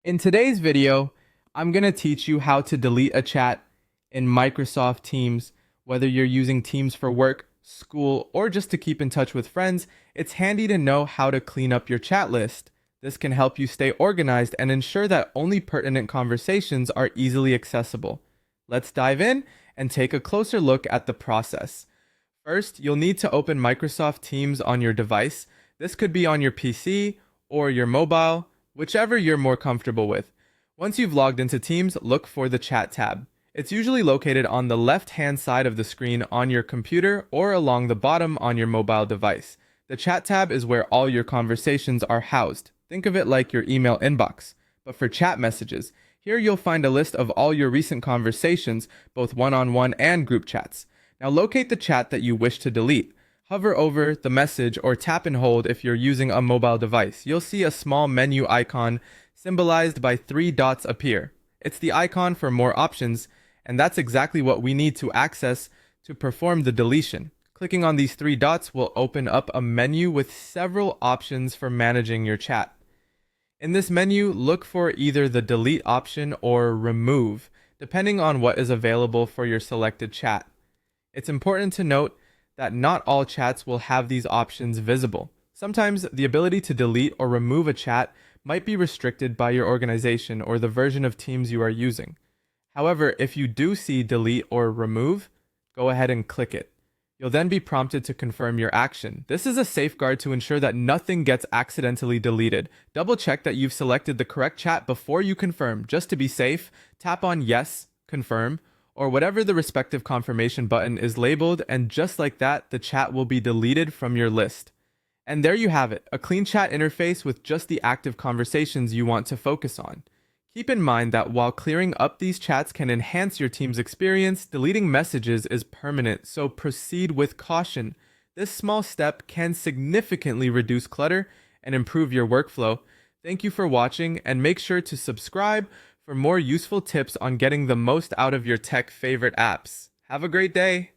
In today's video, I'm going to teach you how to delete a chat in Microsoft Teams. Whether you're using Teams for work, school, or just to keep in touch with friends, it's handy to know how to clean up your chat list. This can help you stay organized and ensure that only pertinent conversations are easily accessible. Let's dive in and take a closer look at the process. First, you'll need to open Microsoft Teams on your device. This could be on your PC or your mobile, whichever you're more comfortable with. Once you've logged into Teams, look for the Chat tab. It's usually located on the left-hand side of the screen on your computer or along the bottom on your mobile device. The Chat tab is where all your conversations are housed. Think of it like your email inbox, but for chat messages. Here you'll find a list of all your recent conversations, both one-on-one and group chats. Now locate the chat that you wish to delete. Hover over the message or tap and hold if you're using a mobile device. You'll see a small menu icon symbolized by 3 dots appear. It's the icon for more options, and that's exactly what we need to access to perform the deletion. Clicking on these 3 dots will open up a menu with several options for managing your chat. In this menu, look for either the delete option or remove, depending on what is available for your selected chat. It's important to note that not all chats will have these options visible. Sometimes the ability to delete or remove a chat might be restricted by your organization or the version of Teams you are using. However, if you do see delete or remove, go ahead and click it. You'll then be prompted to confirm your action. This is a safeguard to ensure that nothing gets accidentally deleted. Double check that you've selected the correct chat before you confirm. Just to be safe, tap on yes, confirm, or whatever the respective confirmation button is labeled, and just like that, the chat will be deleted from your list. And there you have it, a clean chat interface with just the active conversations you want to focus on. Keep in mind that while clearing up these chats can enhance your team's experience, deleting messages is permanent, so proceed with caution. This small step can significantly reduce clutter and improve your workflow. Thank you for watching, and make sure to subscribe for more useful tips on getting the most out of your tech favorite apps. Have a great day!